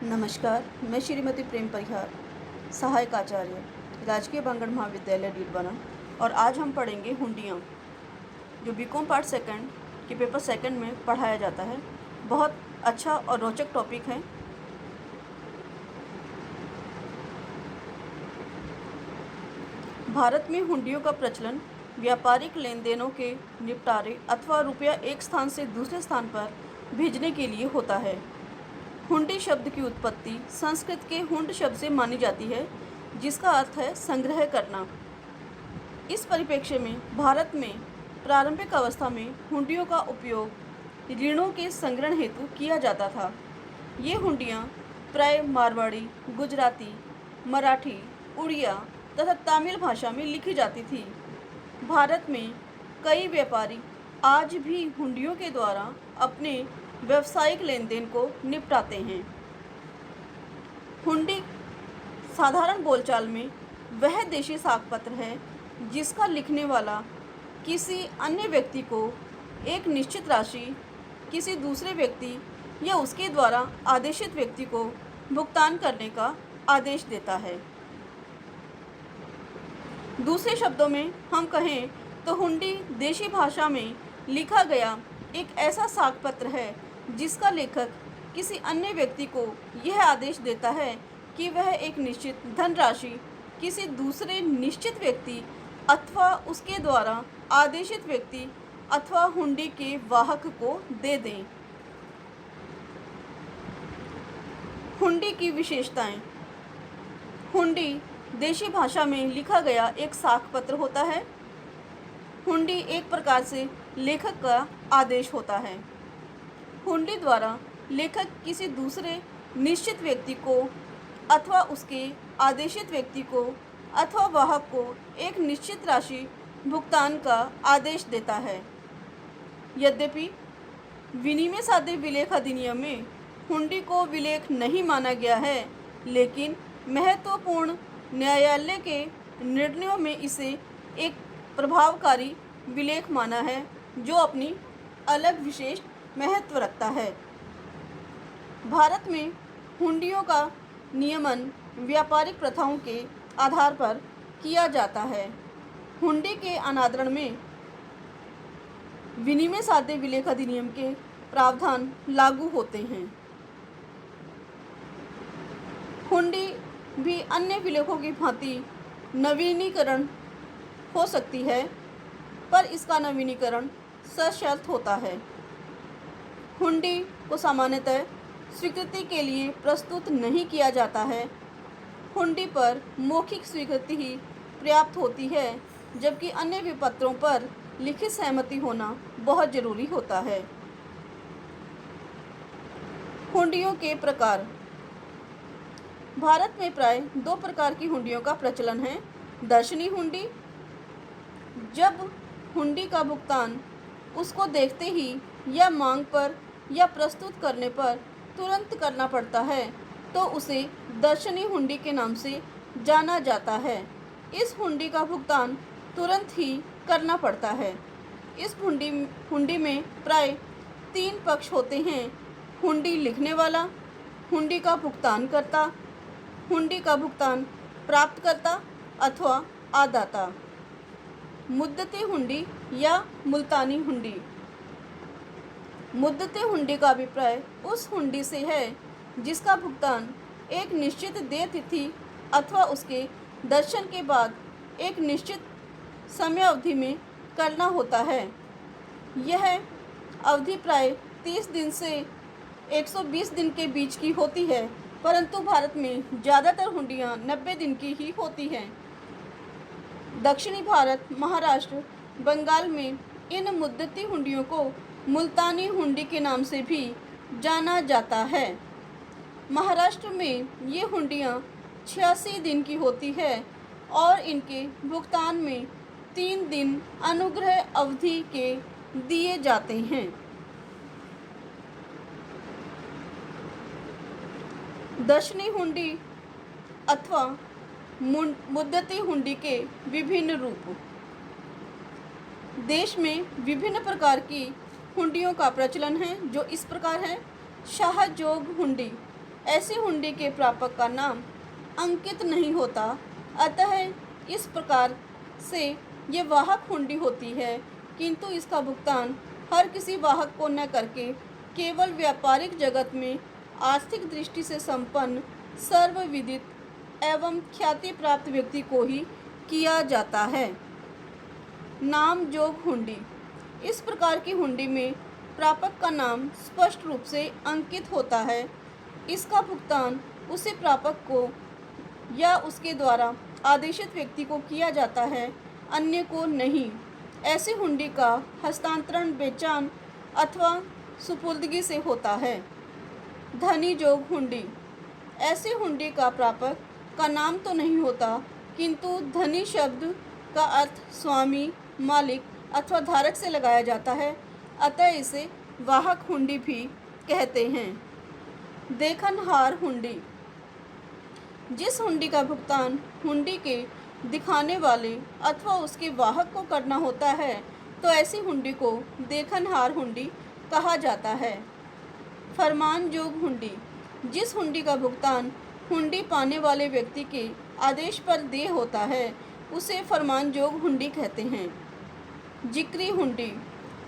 नमस्कार, मैं श्रीमती प्रेम परिहार, सहायक आचार्य, राजकीय बांगड़ महाविद्यालय डीडवाना। और आज हम पढ़ेंगे हुंडियाँ, जो बीकॉम पार्ट सेकंड के पेपर सेकंड में पढ़ाया जाता है। बहुत अच्छा और रोचक टॉपिक है। भारत में हुंडियों का प्रचलन व्यापारिक लेन देनों के निपटारे अथवा रुपया एक स्थान से दूसरे स्थान पर भेजने के लिए होता है। हुंडी शब्द की उत्पत्ति संस्कृत के हुंड शब्द से मानी जाती है, जिसका अर्थ है संग्रह करना। इस परिप्रेक्ष्य में भारत में प्रारंभिक अवस्था में हुंडियों का उपयोग ऋणों के संग्रहण हेतु किया जाता था। ये हुंडियाँ प्राय मारवाड़ी, गुजराती, मराठी, उड़िया तथा तमिल भाषा में लिखी जाती थी। भारत में कई व्यापारी आज भी हुंडियों के द्वारा अपने व्यावसायिक लेन देन को निपटाते हैं। हुंडी साधारण बोलचाल में वह देशी साखपत्र है जिसका लिखने वाला किसी अन्य व्यक्ति को एक निश्चित राशि किसी दूसरे व्यक्ति या उसके द्वारा आदेशित व्यक्ति को भुगतान करने का आदेश देता है। दूसरे शब्दों में हम कहें तो हुंडी देशी भाषा में लिखा गया एक ऐसा साखपत्र है जिसका लेखक किसी अन्य व्यक्ति को यह आदेश देता है कि वह एक निश्चित धनराशि किसी दूसरे निश्चित व्यक्ति अथवा उसके द्वारा आदेशित व्यक्ति अथवा हुंडी के वाहक को दे दें। हुंडी की विशेषताएं। हुंडी देशी भाषा में लिखा गया एक साखपत्र होता है। हुंडी एक प्रकार से लेखक का आदेश होता है। हुंडी द्वारा लेखक किसी दूसरे निश्चित व्यक्ति को अथवा उसके आदेशित व्यक्ति को अथवा वाहक को एक निश्चित राशि भुगतान का आदेश देता है। यद्यपि विनिमय साध्य विलेख अधिनियम में हुंडी को विलेख नहीं माना गया है, लेकिन महत्वपूर्ण न्यायालय के निर्णयों में इसे एक प्रभावकारी विलेख माना है, जो अपनी अलग विशेष महत्व रखता है। भारत में हुंडियों का नियमन व्यापारिक प्रथाओं के आधार पर किया जाता है। हुंडी के अनादरण में विनिमय साध्य विलेख अधिनियम के प्रावधान लागू होते हैं। हुंडी भी अन्य विलेखों की भांति नवीनीकरण हो सकती है, पर इसका नवीनीकरण सशर्त होता है। हुंडी को सामान्यतः स्वीकृति के लिए प्रस्तुत नहीं किया जाता है। हुंडी पर मौखिक स्वीकृति ही पर्याप्त होती है, जबकि अन्य विपत्रों पर लिखित सहमति होना बहुत जरूरी होता है। हुंडियों के प्रकार। भारत में प्राय 2 प्रकार की हुंडियों का प्रचलन है। दर्शनी हुंडी, जब हुंडी का भुगतान उसको देखते ही या मांग पर या प्रस्तुत करने पर तुरंत करना पड़ता है, तो उसे दर्शनी हुंडी के नाम से जाना जाता है। इस हुंडी का भुगतान तुरंत ही करना पड़ता है। इस हुंडी में प्राय 3 पक्ष होते हैं: हुंडी लिखने वाला, हुंडी का भुगतान करता, हुंडी का भुगतान प्राप्त करता अथवा आदाता। मुद्दती हुंडी या मुल्तानी हुंडी। मुद्दती हुंडी का अभिप्राय उस हुंडी से है जिसका भुगतान एक निश्चित देय तिथि अथवा उसके दर्शन के बाद एक निश्चित समय अवधि में करना होता है। यह अवधि प्राय 30 दिन से 120 दिन के बीच की होती है, परंतु भारत में ज़्यादातर हुंडियाँ 90 दिन की ही होती हैं। दक्षिणी भारत, महाराष्ट्र, बंगाल में इन मुद्दती हुंडियों को मुल्तानी हुंडी के नाम से भी जाना जाता है। महाराष्ट्र में ये हुंडियाँ 86 दिन की होती है और इनके भुगतान में 3 दिन अनुग्रह अवधि के दिए जाते हैं। दर्शनी हुंडी अथवा मुद्दती हुंडी के विभिन्न रूप। देश में विभिन्न प्रकार की हुंडियों का प्रचलन है, जो इस प्रकार है। शाहजोग हुंडी ऐसी हुंडी के प्रापक का नाम अंकित नहीं होता। अतः इस प्रकार से ये वाहक हुंडी होती है, किंतु इसका भुगतान हर किसी वाहक को न करके केवल व्यापारिक जगत में आर्थिक दृष्टि से संपन्न सर्वविदित एवं ख्याति प्राप्त व्यक्ति को ही किया जाता है। नाम जोग हुंडी। इस प्रकार की हुंडी में प्रापक का नाम स्पष्ट रूप से अंकित होता है। इसका भुगतान उसे प्रापक को या उसके द्वारा आदेशित व्यक्ति को किया जाता है, अन्य को नहीं। ऐसी हुंडी का हस्तांतरण बेचान अथवा सुपुर्दगी से होता है। धनी जोग हुंडी। ऐसी हुंडी का प्रापक का नाम तो नहीं होता, किंतु धनी शब्द का अर्थ स्वामी, मालिक अथवा धारक से लगाया जाता है, अतः इसे वाहक हुंडी भी कहते हैं। देखनहार हुंडी। जिस हुंडी का भुगतान हुंडी के दिखाने वाले अथवा उसके वाहक को करना होता है, तो ऐसी हुंडी को देखनहार हुंडी कहा जाता है। फरमान जोग हुंडी। जिस हुंडी का भुगतान हुंडी पाने वाले व्यक्ति के आदेश पर देय होता है, उसे फरमान जोग हुंडी कहते हैं। जिक्री हुंडी।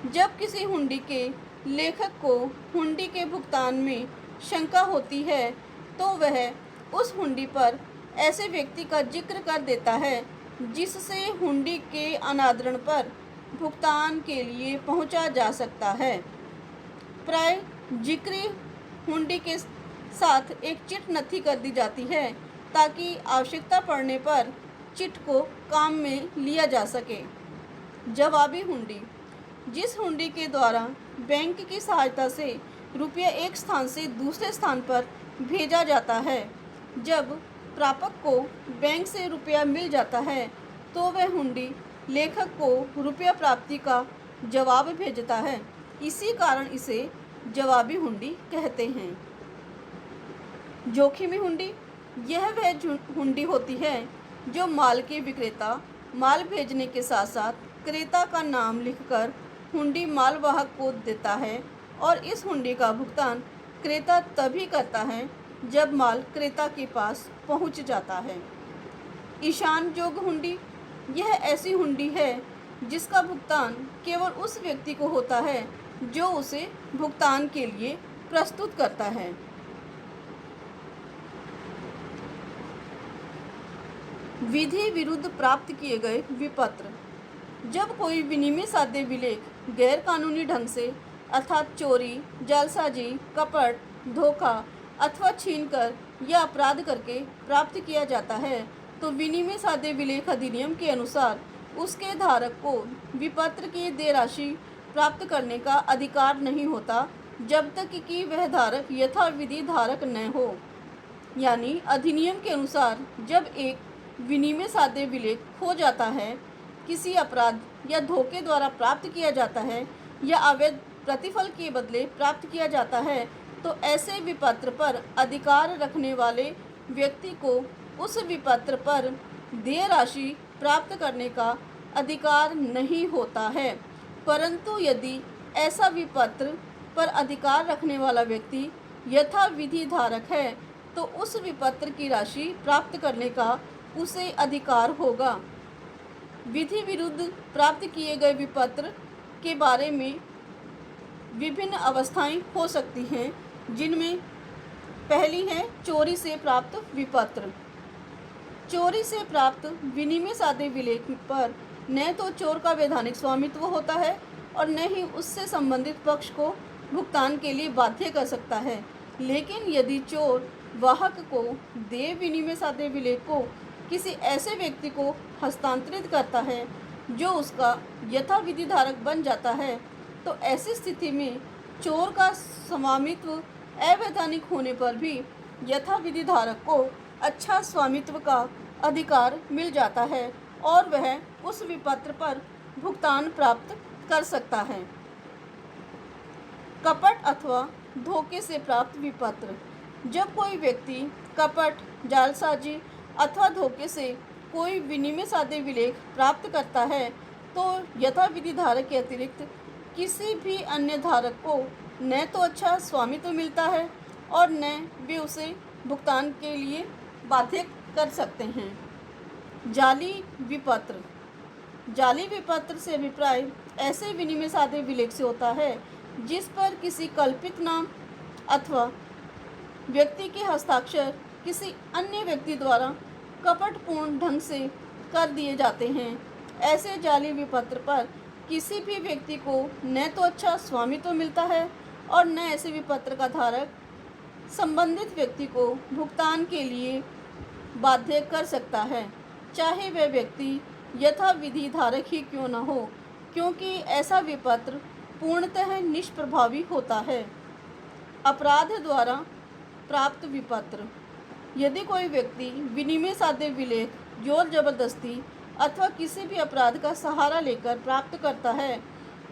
जब किसी हुंडी के लेखक को हुंडी के भुगतान में शंका होती है, तो वह उस हुंडी पर ऐसे व्यक्ति का जिक्र कर देता है जिससे हुंडी के अनादरण पर भुगतान के लिए पहुंचा जा सकता है। प्राय जिक्री हुंडी के साथ एक चिट नत्थी कर दी जाती है, ताकि आवश्यकता पड़ने पर चिट को काम में लिया जा सके। जवाबी हुंडी। जिस हुंडी के द्वारा बैंक की सहायता से रुपया एक स्थान से दूसरे स्थान पर भेजा जाता है, जब प्रापक को बैंक से रुपया मिल जाता है, तो वह हुंडी लेखक को रुपया प्राप्ति का जवाब भेजता है। इसी कारण इसे जवाबी हुंडी कहते हैं। जोखिमी हुंडी। यह वह हुंडी होती है जो माल के विक्रेता माल भेजने के साथ साथ क्रेता का नाम लिखकर हुंडी मालवाहक को देता है, और इस हुंडी का भुगतान क्रेता तभी करता है जब माल क्रेता के पास पहुंच जाता है। ईशान जोग हुंडी। यह ऐसी हुंडी है जिसका भुगतान केवल उस व्यक्ति को होता है जो उसे भुगतान के लिए प्रस्तुत करता है। विधि विरुद्ध प्राप्त किए गए विपत्र। जब कोई विनिमय साध्य विलेख गैर कानूनी ढंग से अर्थात चोरी, जालसाजी, कपट, धोखा अथवा छीनकर या अपराध करके प्राप्त किया जाता है, तो विनिमय साध्य विलेख अधिनियम के अनुसार उसके धारक को विपत्र की देय राशि प्राप्त करने का अधिकार नहीं होता, जब तक कि वह धारक यथाविधि धारक न हो। यानी अधिनियम के अनुसार जब एक विनिमय साध्य विलेख खो जाता है, किसी अपराध या धोखे द्वारा प्राप्त किया जाता है या अवैध प्रतिफल के बदले प्राप्त किया जाता है, तो ऐसे विपत्र पर अधिकार रखने वाले व्यक्ति को उस विपत्र पर देय राशि प्राप्त करने का अधिकार नहीं होता है। परंतु यदि ऐसा विपत्र पर अधिकार रखने वाला व्यक्ति यथाविधि धारक है, तो उस विपत्र की राशि प्राप्त करने का उसे अधिकार होगा। विधि विरुद्ध प्राप्त किए गए विपत्र के बारे में विभिन्न अवस्थाएं हो सकती हैं, जिनमें पहली है चोरी से प्राप्त विपत्र। चोरी से प्राप्त विनिमय साध्य विलेख पर न तो चोर का वैधानिक स्वामित्व होता है और न ही उससे संबंधित पक्ष को भुगतान के लिए बाध्य कर सकता है। लेकिन यदि चोर वाहक को देय विनिमय साध्य विलेख को किसी ऐसे व्यक्ति को हस्तांतरित करता है जो उसका यथाविधि धारक बन जाता है, तो ऐसी स्थिति में चोर का स्वामित्व अवैधानिक होने पर भी यथाविधि धारक को अच्छा स्वामित्व का अधिकार मिल जाता है और वह उस विपत्र पर भुगतान प्राप्त कर सकता है। कपट अथवा धोखे से प्राप्त विपत्र। जब कोई व्यक्ति कपट, जालसाजी अथवा धोखे से कोई विनिमय साध्य विलेख प्राप्त करता है, तो यथाविधि धारक के अतिरिक्त किसी भी अन्य धारक को न तो अच्छा स्वामित्व मिलता है और न वे उसे भुगतान के लिए बाध्य कर सकते हैं। जाली विपत्र। जाली विपत्र से अभिप्राय ऐसे विनिमय साधे विलेख से होता है जिस पर किसी कल्पित नाम अथवा व्यक्ति के हस्ताक्षर किसी अन्य व्यक्ति द्वारा कपटपूर्ण ढंग से कर दिए जाते हैं। ऐसे जाली विपत्र पर किसी भी व्यक्ति को न तो अच्छा स्वामित्व मिलता है और न ऐसे विपत्र का धारक संबंधित व्यक्ति को भुगतान के लिए बाध्य कर सकता है, चाहे वह व्यक्ति यथा विधि धारक ही क्यों न हो, क्योंकि ऐसा विपत्र पूर्णतः निष्प्रभावी होता है। अपराध द्वारा प्राप्त विपत्र। यदि कोई व्यक्ति विनिमय साधे विलेख जोर जबरदस्ती अथवा किसी भी अपराध का सहारा लेकर प्राप्त करता है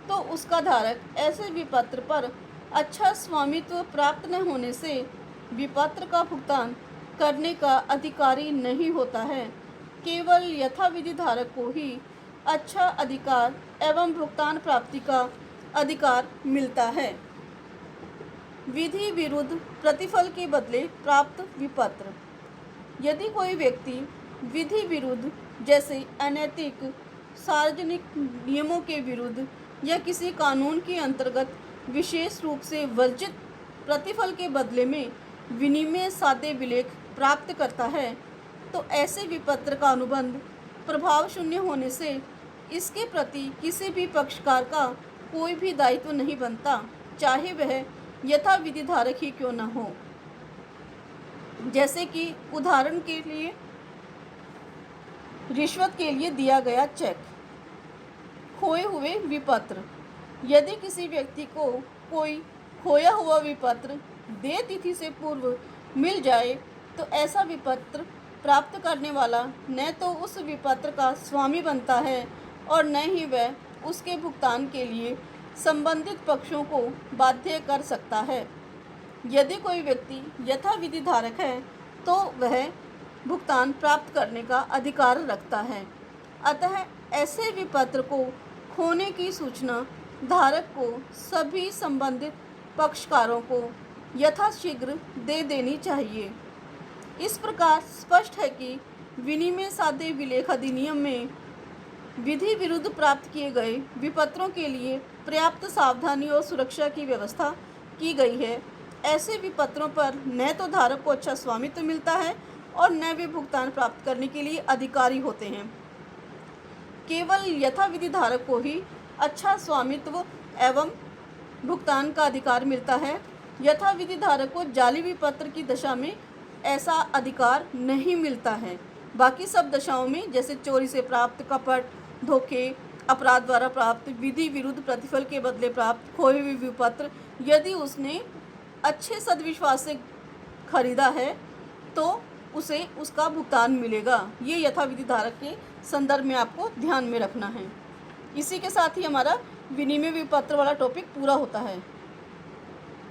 तो उसका धारक ऐसे विपत्र पर अच्छा स्वामित्व प्राप्त न होने से विपत्र का भुगतान करने का अधिकारी नहीं होता है। केवल यथाविधि धारक को ही अच्छा अधिकार एवं भुगतान प्राप्ति का अधिकार मिलता है। विधि विरुद्ध प्रतिफल के बदले प्राप्त विपत्र। यदि कोई व्यक्ति विधि विरुद्ध जैसे अनैतिक सार्वजनिक नियमों के विरुद्ध या किसी कानून के अंतर्गत विशेष रूप से वर्जित प्रतिफल के बदले में विनिमय साधे विलेख प्राप्त करता है तो ऐसे विपत्र का अनुबंध प्रभाव शून्य होने से इसके प्रति किसी भी पक्षकार का कोई भी दायित्व नहीं बनता, चाहे वह यथाविधि धारक ही क्यों न हो। जैसे कि उदाहरण के लिए रिश्वत के लिए दिया गया चेक। खोए हुए विपत्र। यदि किसी व्यक्ति को कोई खोया हुआ विपत्र देय तिथि से पूर्व मिल जाए तो ऐसा विपत्र प्राप्त करने वाला न तो उस विपत्र का स्वामी बनता है और न ही वह उसके भुगतान के लिए संबंधित पक्षों को बाध्य कर सकता है। यदि कोई व्यक्ति यथाविधि धारक है तो वह भुगतान प्राप्त करने का अधिकार रखता है। अतः ऐसे विपत्र को खोने की सूचना धारक को सभी संबंधित पक्षकारों को यथाशीघ्र दे देनी चाहिए। इस प्रकार स्पष्ट है कि विनिमय साधे विलेख अधिनियम में विधि विरुद्ध प्राप्त किए गए विपत्रों के लिए पर्याप्त सावधानी और सुरक्षा की व्यवस्था की गई है। ऐसे विपत्रों पर न तो धारक को अच्छा स्वामित्व मिलता है और न वे भुगतान प्राप्त करने के लिए अधिकारी होते हैं। केवल यथाविधि धारक को ही अच्छा स्वामित्व एवं भुगतान का अधिकार मिलता है। यथाविधि धारक को जाली विपत्र की दशा में ऐसा अधिकार नहीं मिलता है। बाकी सब दशाओं में जैसे चोरी से प्राप्त, कपट, धोखे, अपराध द्वारा प्राप्त, विधि विरुद्ध प्रतिफल के बदले प्राप्त खोए हुए विपत्र यदि उसने अच्छे सद्विश्वास से खरीदा है तो उसे उसका भुगतान मिलेगा। ये यथाविधि धारक के संदर्भ में आपको ध्यान में रखना है। इसी के साथ ही हमारा विनिमय विपत्र वाला टॉपिक पूरा होता है।